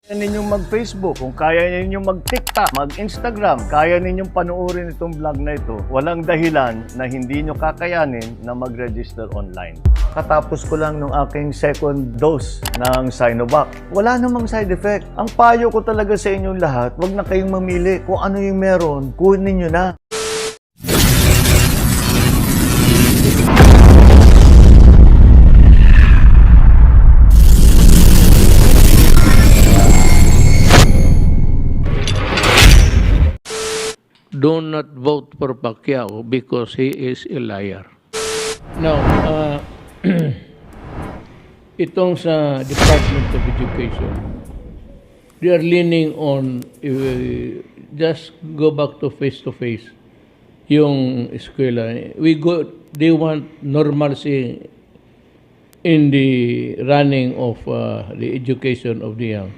Kaya ninyong mag-Facebook, kung kaya ninyong mag-TikTok, mag-Instagram, kaya ninyong panoorin itong vlog na ito, walang dahilan na hindi nyo kakayanin na mag-register online. Katapos ko lang nung aking second dose ng Sinovac. Wala namang side effect. Ang payo ko talaga sa inyong lahat, wag na kayong mamili. Kung ano yung meron, kunin nyo na. Do not vote for Pacquiao because he is a liar. Now, itong sa Department of Education, they are leaning on just go back to face yung eskwela. They want normalcy in the running of the education of the young.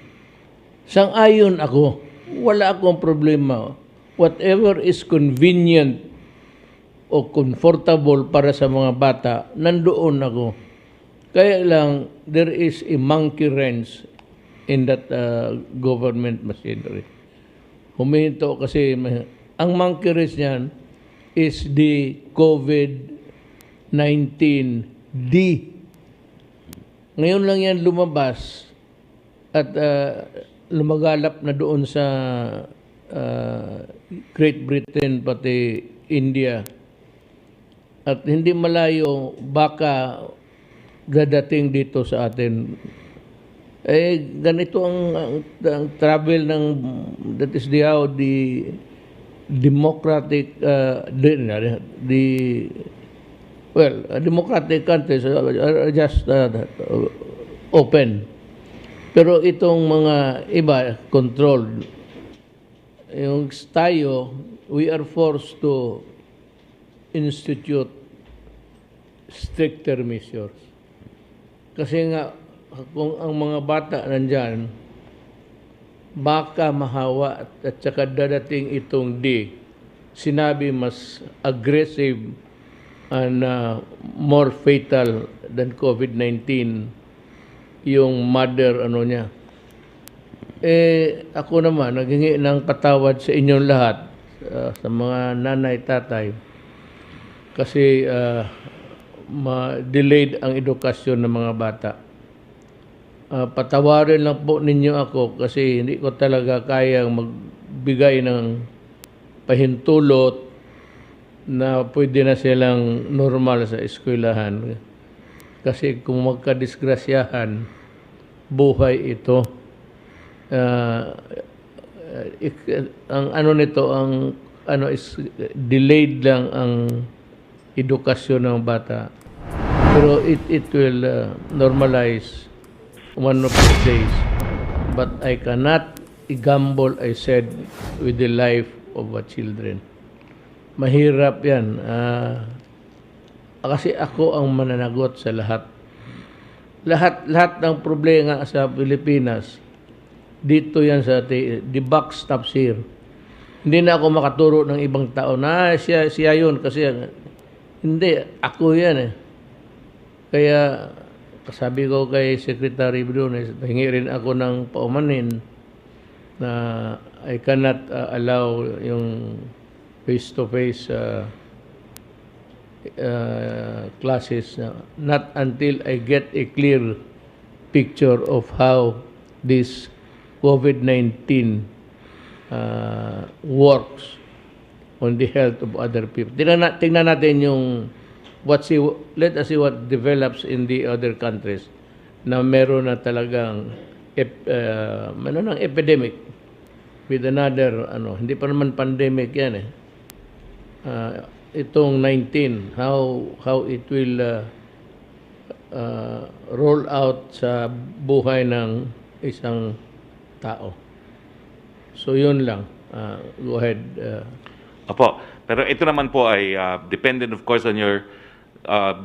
Sang-ayon ako, wala akong problema. Whatever is convenient o comfortable para sa mga bata, nandoon ako. Kaya lang, there is a monkey wrench in that government machinery. Huminto kasi, ang monkey wrench niyan is the COVID-19D. Ngayon lang yan lumabas at lumagalap na doon sa Great Britain pati India, at hindi malayo baka dadating dito sa atin. Ganito ang travel ng, that is the how the democratic democratic countries are just open, pero itong mga iba controlled. Yung tayo, we are forced to institute stricter measures. Kasi nga, kung ang mga bata nandyan, baka mahawa at saka dadating itong sinabi mas aggressive and more fatal than COVID-19 yung mother niya. Ako naman, naghingi ng patawad sa inyong lahat, sa mga nanay, tatay, kasi delayed ang edukasyon ng mga bata. Patawarin lang po ninyo ako kasi hindi ko talaga kayang magbigay ng pahintulot na pwede na silang normal sa eskwelahan. Kasi kung magkadisgrasyahan, buhay ito. Ang nito, is delayed lang ang edukasyon ng bata, pero it will normalize one of these days. But I cannot gamble, I said, with the life of our children. Mahirap yan, kasi ako ang mananagot sa lahat ng problema sa Pilipinas. Dito yan sa the buck stops here. Hindi na ako makaturo ng ibang tao na siya yun kasi hindi, ako yan Kaya sabi ko kay Secretary Brunes, hingi rin ako ng paumanin na I cannot allow yung face-to-face classes not until I get a clear picture of how this COVID-19 works on the health of other people. Tingnan natin yung let us see what develops in the other countries na meron na talagang ng epidemic with another hindi pa naman pandemic yan itong 19, how it will roll out sa buhay ng isang tao. So yun lang. Go ahead. Opo. Pero ito naman po ay dependent of course on your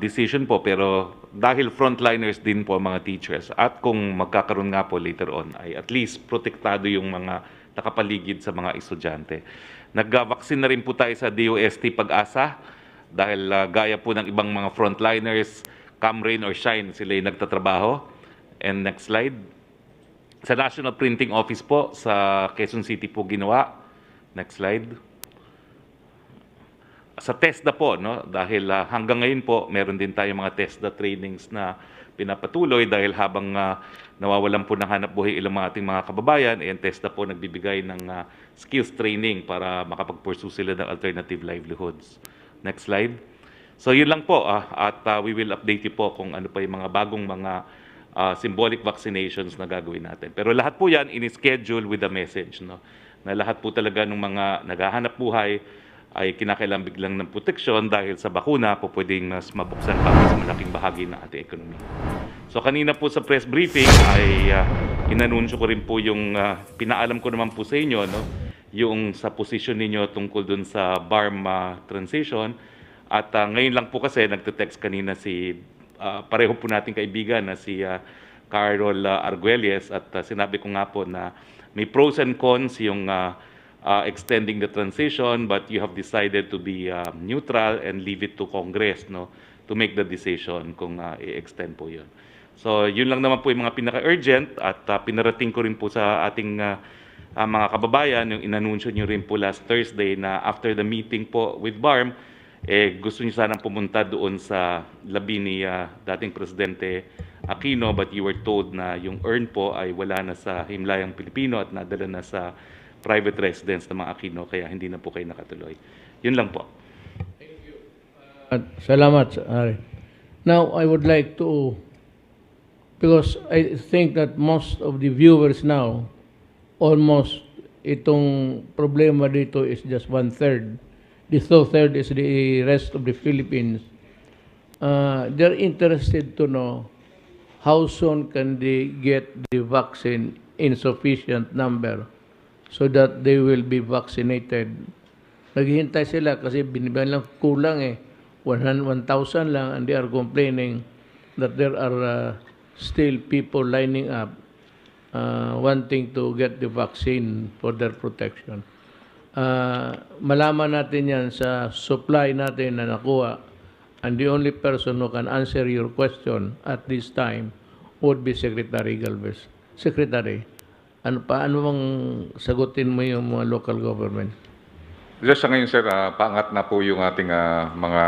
decision po, pero dahil frontliners din po mga teachers at kung magkakaroon nga po later on ay at least protektado yung mga nakapaligid sa mga estudyante. Nag-vaccine na rin po tayo sa DOST Pag-asa dahil gaya po ng ibang mga frontliners, come rain or shine, sila yung nagtatrabaho. And next slide. Sa National Printing Office po sa Quezon City po ginawa. Next slide. Sa TESDA po, no, dahil hanggang ngayon po, meron din tayo mga TESDA trainings na pinapatuloy dahil habang nawawalan po ng hanap buhay ilang mga ating mga kababayan, ang TESDA po nagbibigay ng skills training para makapag-pursue sila ng alternative livelihoods. Next slide. So yun lang po, at we will update you po kung ano pa yung mga bagong mga symbolic vaccinations na gagawin natin. Pero lahat po yan in-schedule with a message, no, na lahat po talaga ng mga naghahanap buhay ay kinakailangan biglang ng proteksyon dahil sa bakuna po pwedeng mas mabuksan pa sa malaking bahagi ng ating ekonomiya. So kanina po sa press briefing ay inanunsyo ko rin po yung pinaalam ko naman po sa inyo, no, yung sa position ninyo tungkol dun sa BARM transition. At ngayon lang po kasi nagte-text kanina si pareho po nating kaibigan na si Carol Arguelles at sinabi ko nga po na may pros and cons yung extending the transition, but you have decided to be neutral and leave it to Congress, no, to make the decision kung i-extend po yun. So yun lang naman po yung mga pinaka-urgent at pinarating ko rin po sa ating mga kababayan yung inanunsyo nyo rin po last Thursday na after the meeting po with BARM, gusto nyo sanang pumunta doon sa labi ni dating Presidente Aquino, but you were told na yung urn po ay wala na sa himlayang Pilipino at nadala na sa private residence ng mga Aquino, kaya hindi na po kayo nakatuloy. Yun lang po. Salamat, Ari. Now, I would like to, because I think that most of the viewers now, almost itong problema dito is just 1/3. The 2/3 is the rest of the Philippines. They're interested to know how soon can they get the vaccine in sufficient number so that they will be vaccinated. Naghihintay sila kasi binibigyan lang kulang 1,000 lang, and they are complaining that there are still people lining up wanting to get the vaccine for their protection. Malaman natin yan sa supply natin na nakuha, and the only person who can answer your question at this time would be Secretary Galvez. Secretary, ano bang sagutin mo yung mga local government? Just sa ngayon, sir, paangat na po yung ating mga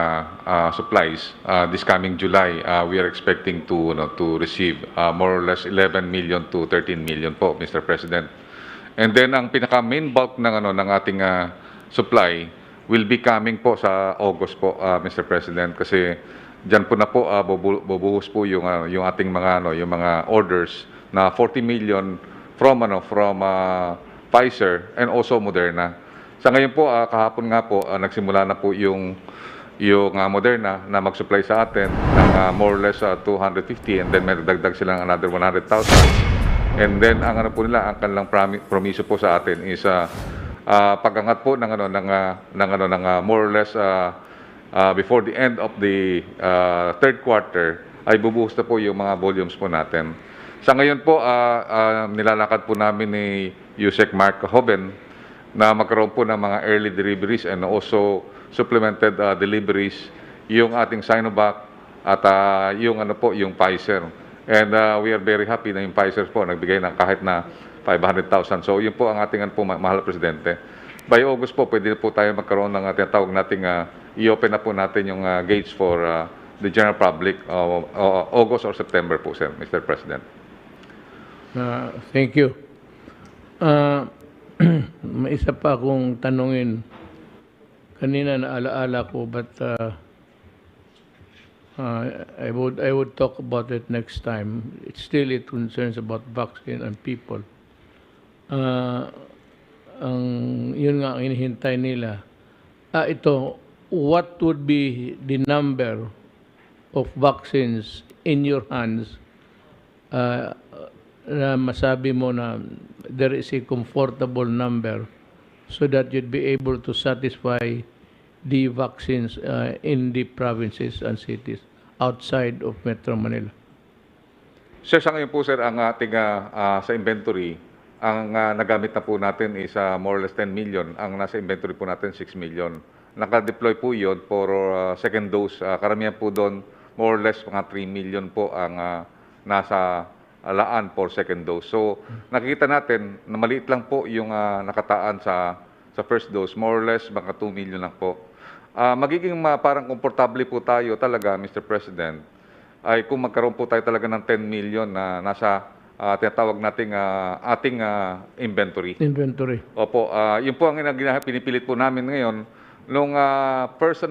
supplies. This coming July, we are expecting to receive more or less 11 million to 13 million po, Mr. President. And then ang pinaka-main bulk ng ating supply will be coming po sa August po, Mr. President, kasi diyan po na po bubuhos po yung ating yung mga orders na 40 million from Pfizer and also Moderna. Sa ngayon po, kahapon nga po, nagsimula na po yung Moderna na mag-supply sa atin ng more or less 250, and then may dagdag silang another 100,000. And then ang po nila, ang kanilang promiso po sa atin is pag-angat po ng more or less before the end of the third quarter ay bubuhos na po yung mga volumes po natin. Sa ngayon po, nilalakad po namin ni Yusek Mark Hoben na magkaroon po ng mga early deliveries and also supplemented deliveries yung ating Sinovac at yung Pfizer. And we are very happy na yung Pfizer po nagbigay ng kahit na 500,000. So yun po ang ating mahal na Presidente. By August po, pwede po tayo magkaroon ng tinatawag nating i-open na po natin yung gates for the general public August or September po, sir, Mr. President. Thank you. May isa pa akong tanungin. Kanina naalaala ko, but I would talk about it next time. It concerns about vaccine and people. Yun nga ang hinihintay nila. What would be the number of vaccines in your hands na masabi mo na there is a comfortable number so that you'd be able to satisfy the vaccines in the provinces and cities outside of Metro Manila? Sir, sa ngayon po, sir, ang ating sa inventory, ang nagamit na po natin is more or less 10 million. Ang nasa inventory po natin, 6 million. Naka-deploy po yun for second dose. Karamihan po doon, more or less mga 3 million po ang nasa laan for second dose. So nakikita natin na maliit lang po yung nakataan sa first dose, more or less mga 2 million lang po. Magiging parang komportable po tayo talaga, Mr. President, ay kung magkaroon po tayo talaga ng 10 million na nasa tinatawag nating ating inventory. Inventory. Opo, yun po ang pinipilit po namin ngayon. Nung first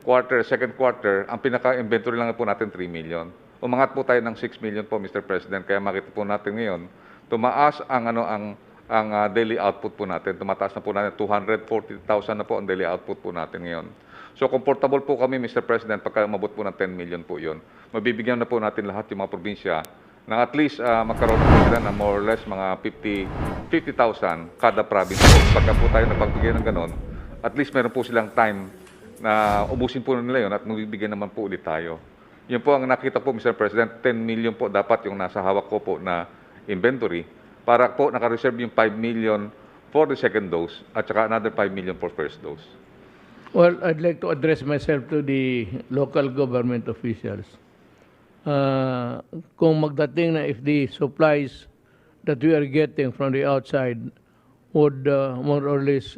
quarter, second quarter, ang pinaka-inventory lang po natin 3 million. Umangat po tayo ng 6 million po, Mr. President. Kaya makita po natin ngayon, tumaas ang daily output po natin. Tumataas na po natin 240,000 na po ang daily output po natin ngayon. So comfortable po kami, Mr. President, pagka umabot po ng 10 million po yun. Mabibigyan na po natin lahat yung mga probinsya na at least magkaroon po sila na more or less mga 50,000 kada province po. Pagka po tayo napagbigay ng ganon, at least meron po silang time na ubusin po nila yun at mabibigyan naman po ulit tayo. Yun po ang nakita po, Mr. President, 10 million po dapat yung nasa hawak ko po na inventory para po naka-reserve yung 5 million for the second dose at saka another 5 million for first dose. Well, I'd like to address myself to the local government officials. Kung magdating na if the supplies that we are getting from the outside would more or less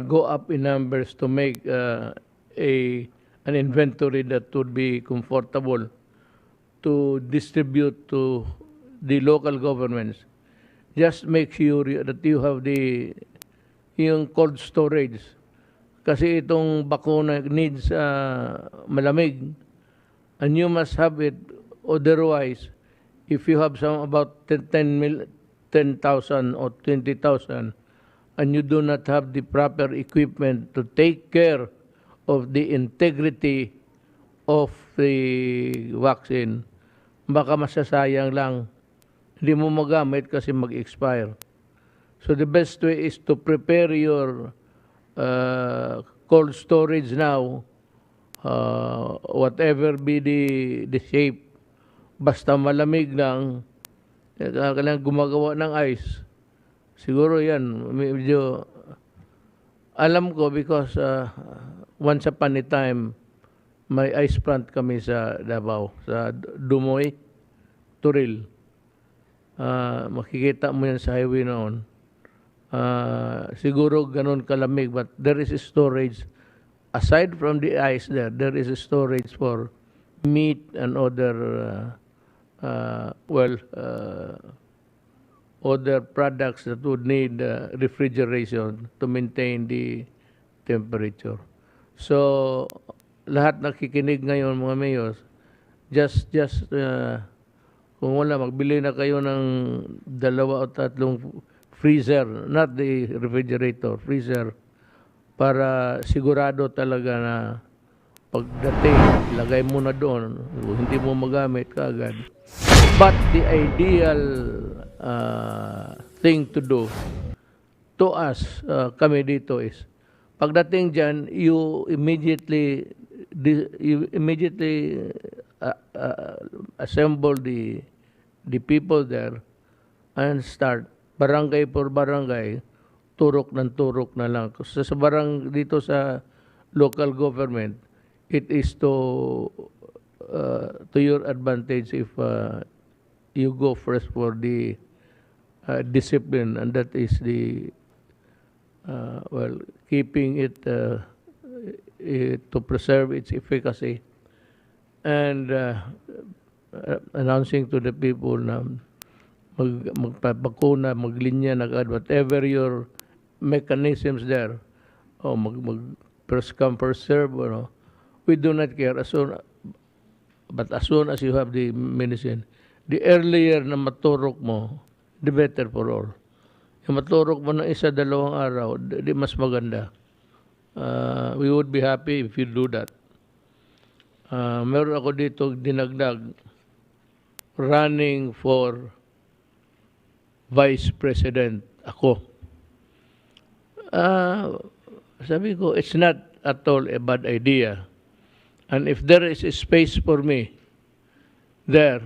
go up in numbers to make an inventory that would be comfortable to distribute to the local governments. Just make sure that you have yung cold storage. Kasi itong bakuna needs malamig, and you must have it. Otherwise, if you have some about 10,000 or 20,000, and you do not have the proper equipment to take care of the integrity of the vaccine, baka masasayang lang. Hindi mo magamit kasi mag-expire. So the best way is to prepare your cold storage now, whatever be the shape, basta malamig lang, kailangan gumagawa ng ice. Siguro yan, medyo, alam ko because once upon a time, may ice plant kami sa Davao, sa Dumoy, Turil. Makikita mo yan sa highway noon. Siguro ganun kalamig, but there is a storage. Aside from the ice there is a storage for meat and other, other products that would need refrigeration to maintain the temperature. So, lahat nakikinig ngayon mga mayors, just kung wala, magbili na kayo ng 2 o 3 freezer, not the refrigerator, freezer, para sigurado talaga na pagdating, ilagay mo na doon, hindi mo magamit kaagad. But the ideal thing to do to us, kami dito is, pagdating dyan, you immediately assemble the people there and start barangay for barangay, turok na lang. So, sa dito sa local government, it is to your advantage if you go first for the discipline, and that is the keeping it to preserve its efficacy, and announcing to the people na magpapakuna, maglinya na agad, whatever your mechanisms there, first come, first serve, we do not care. But as soon as you have the medicine, the earlier na maturok mo, the better for all. Yung maturok mo ng 1-2 araw, di mas maganda. We would be happy if you do that. Meron ako dito dinagdag, running for Vice President ako. Sabi ko, it's not at all a bad idea. And if there is a space for me there,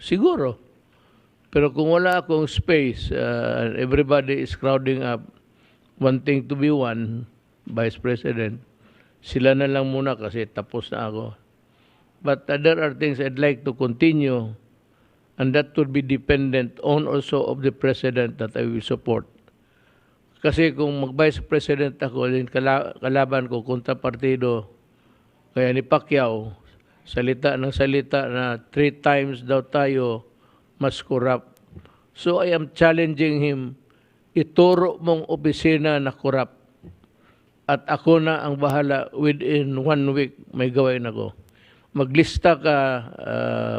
siguro. Pero kung wala akong space, everybody is crowding up, wanting to be one Vice President, sila na lang muna kasi tapos na ako. But there are things I'd like to continue, and that would be dependent on also of the president that I will support. Kasi kung mag-vice president ako, din kalaban ko kontrapartido, kaya ni Pacquiao, salita ng salita na 3 times daw tayo mas corrupt. So I am challenging him, ituro mong opisina na corrupt. At ako na ang bahala, within 1 week may gawain ako. Maglista ka,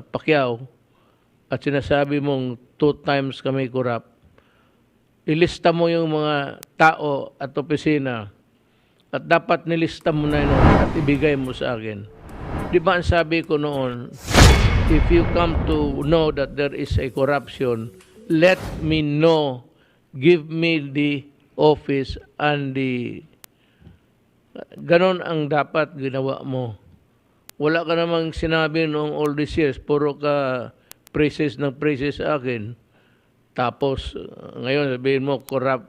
Pacquiao, at sinasabi mong 2 times kami corrupt. Ilista mo yung mga tao at opisina at dapat nilista mo na yun at ibigay mo sa akin. Di ba ang sabi ko noon, if you come to know that there is a corruption, let me know, give me the office and the... Ganon ang dapat ginawa mo. Wala ka namang sinabi noong all these years, puro ka praises ng praises sa akin. Tapos, ngayon sabihin mo, corrupt.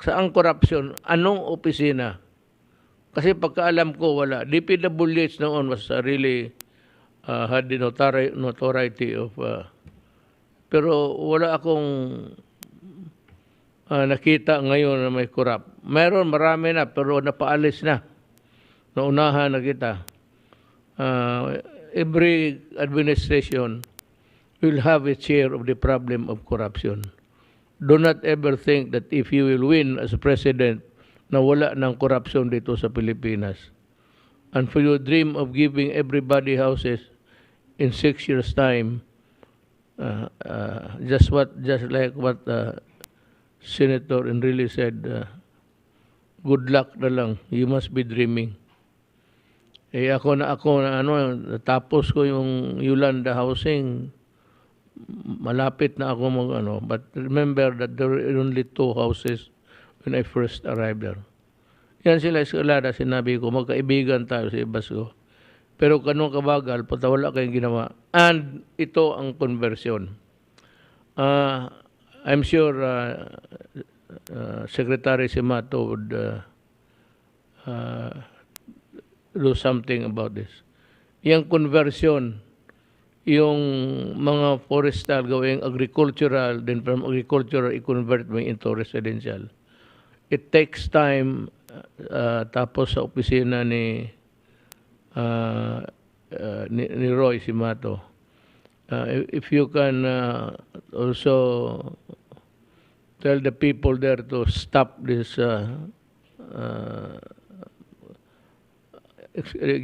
Saan corruption? Anong opisina? Kasi pagkaalam ko, wala. DPWH noon was really had the notoriety of... pero wala akong nakita ngayon na may corrupt. Meron, marami na, pero napaalis na. Naunahan na kita. Every administration will have its share of the problem of corruption. Do not ever think that if you will win as a president, na wala ng corruption dito sa Pilipinas. And for your dream of giving everybody houses in 6 years' time, just like what Senator Enrile said, good luck na lang. You must be dreaming. Ako na natapos ko yung Yolanda housing, malapit na ako but remember that there were only 2 houses when I first arrived there. Yan sila eskalada, sinabi ko, magkaibigan tayo sa ibas ko. Pero kanong kabagal, wala kayong ginawa. And ito ang conversion. I'm sure Secretary Simato would do something about this. Yung conversion, yung mga forestal gawing agricultural, then from agricultural, i-convert mo into residential. It takes time, tapos sa opisina ni Roy Simato. If you can also tell the people there to stop this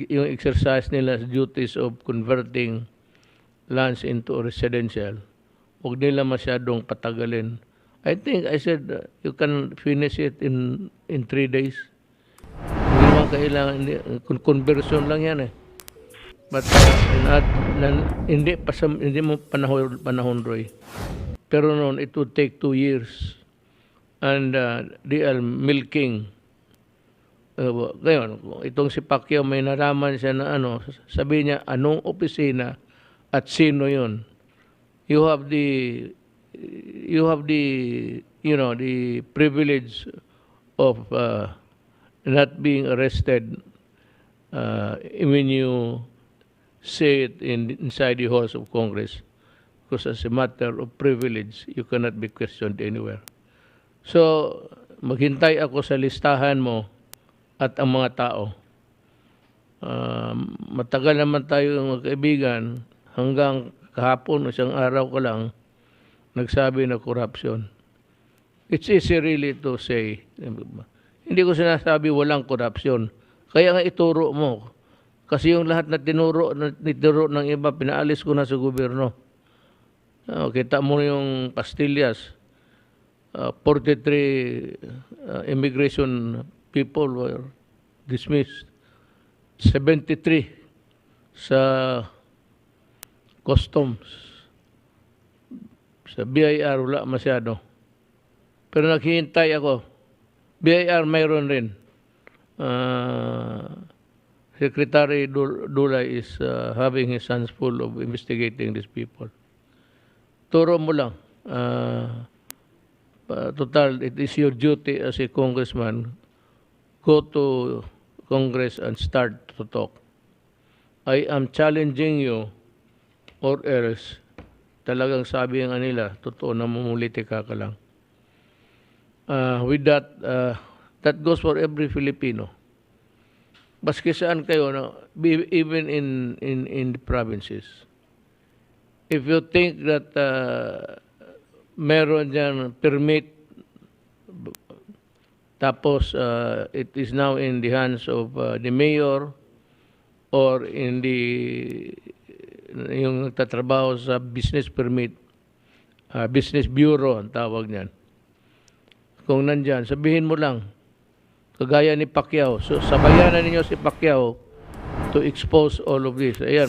yung exercise nila duties of converting lands into residential, huwag nila masyadong patagalin. I think I said you can finish it in 3 days. Hindi naman kailangan, conversion lang yan eh. But hindi mo panahon Roy. Pero noon, it would take 2 years. And they are milking. Ngayon, itong si Pacquiao may nalaman siya na sabi niya, anong opisina at sino yun. You have the privilege of not being arrested when you say it inside the halls of Congress, because as a matter of privilege, you cannot be questioned anywhere. So, maghintay ako sa listahan mo at ang mga tao. Matagal naman tayo mga kaibigan, hanggang kahapon, isang araw ko lang, nagsabi na corruption. It's easy really to say. Hindi ko sinasabi walang corruption. Kaya nga ituro mo. Kasi yung lahat na tinuro ng iba, pinaalis ko na sa gobyerno. Kita mo yung pastillas. 43 immigration people were dismissed. 73 sa customs. Sa BIR wala masyado. Pero naghihintay ako. BIR mayroon rin. Secretary Dulay is having his hands full of investigating these people. Turo mo lang. Total, it is your duty as a congressman. Go to Congress and start to talk. I am challenging you or else talagang sabi ng nila, totoo na mumulitika ka lang. With that, that goes for every Filipino. Baski saan kayo, no? Even in the provinces. If you think that meron dyan permit, tapos it is now in the hands of the mayor or in yung nagtatrabaho sa business permit, business bureau ang tawag niyan. Kung nandyan, sabihin mo lang, kagaya ni Pacquiao. So, sabayanan ninyo si Pacquiao to expose all of this. Ayan,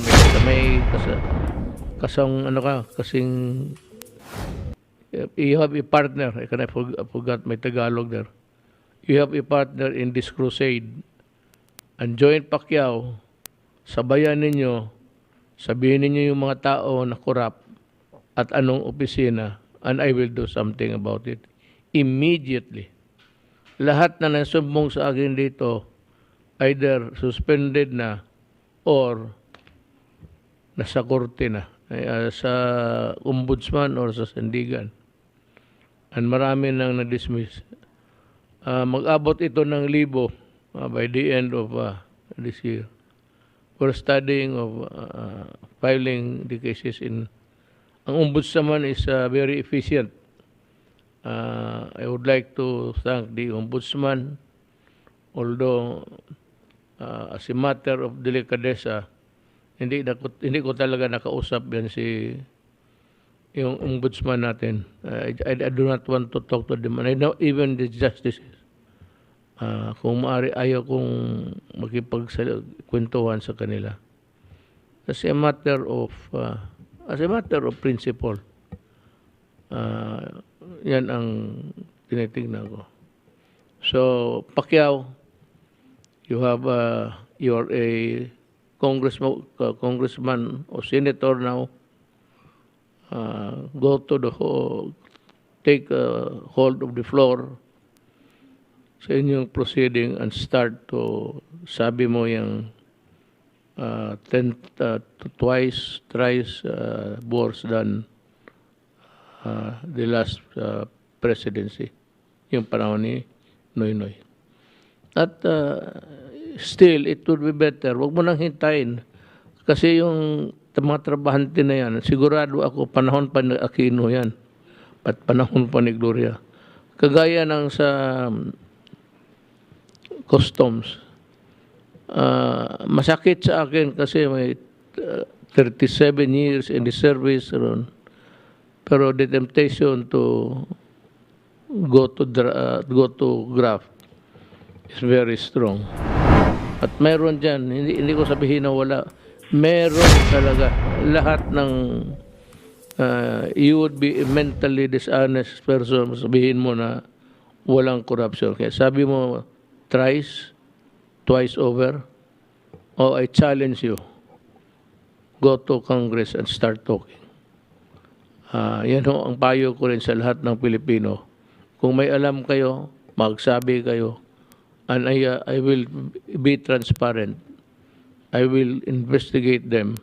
kasing you have a partner. I forgot my Tagalog there. You have a partner in this crusade. And join Pacquiao, sabayan ninyo, sabihin ninyo yung mga tao na kurap at anong opisina, and I will do something about it immediately. Lahat na nasumbong sa akin dito, either suspended na or nasa korte na, sa ombudsman or sa sandigan. And marami nang na-dismiss. Mag-abot ito ng 1,000 by the end of this year. We're studying of filing the cases in. Ang ombudsman is very efficient. I would like to thank the ombudsman, although as a matter of delicadeza, hindi ko talaga nakausap yan yung ombudsman natin. I do not want to talk to them. And I know even the justices. Kung maaari, ayaw kong makipagkwentuhan sa kanila. As a matter of principle, yan ang tinitingnan ko. So, Pacquiao, you are a congressman or senator now. Go to take hold of the floor sa inyong proceeding and start to, sabi mo yung thrice worse than the last presidency, yung panahon ni Noynoy. At still, it would be better. Huwag mo nang hintayin. Kasi yung mga trabahante na yan, sigurado ako, panahon pa ni Aquino yan. At panahon pa ni Gloria. Kagaya ng sa customs. Masakit sa akin kasi may 37 years in the service ron. Pero the temptation to go to graft is very strong. At mayroon dyan, hindi ko sabihin na wala. Meron talaga. Lahat ng you would be a mentally dishonest person, sabihin mo na walang corruption. Kaya sabi mo, twice over, I challenge you, go to Congress and start talking. Yan ho ang payo ko rin sa lahat ng Pilipino. Kung may alam kayo, magsabi kayo, and I will be transparent. I will investigate them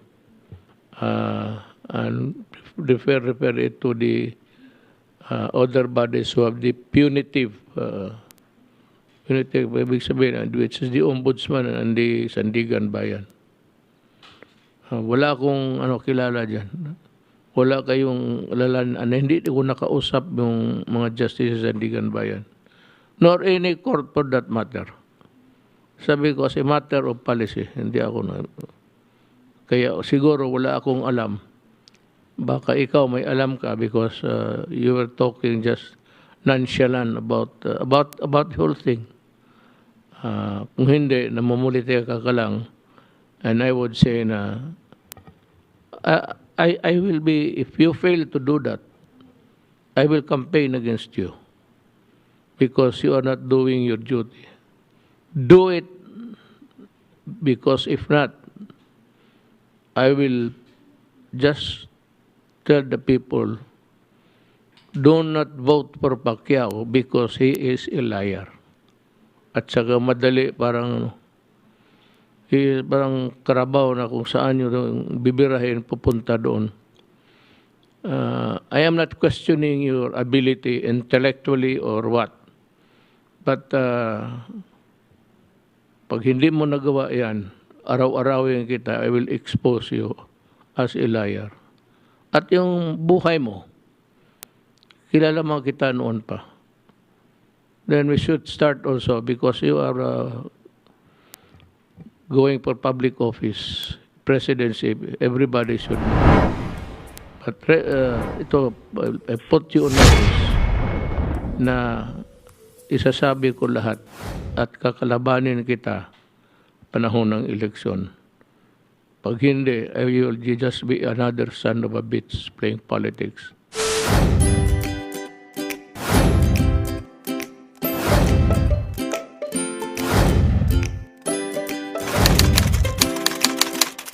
and refer it to the other bodies who have the punitive ibig sabihin, which is the ombudsman and the Sandigan Bayan. Wala akong kilala dyan. Wala kayong lalan, hindi ko nakausap yung mga justices sa Sandigan Bayan. Nor any court for that matter. Sabi ko, as a matter of policy, hindi ako na. Kaya siguro wala akong alam. Baka ikaw may alam ka because you were talking just nonchalant about the whole thing. Kung hindi, namumuliti ka lang, and I would say na, I will be, if you fail to do that, I will campaign against you because you are not doing your duty. Do it, because if not, I will just tell the people, do not vote for Pacquiao because he is a liar. At saka madali, parang parang karabaw na kung saan yung bibirahin pupunta doon. I am not questioning your ability intellectually or what. But pag hindi mo nagawa yan, araw-arawin kita, I will expose you as a liar. At yung buhay mo, kilala mo kita noon pa. Then we should start also because you are going for public office, presidency, everybody should know. But ito, I put you on notice na isasabi ko lahat at kakalabanin kita panahon ng eleksyon. Pag hindi, I will just be another son of a bitch playing politics.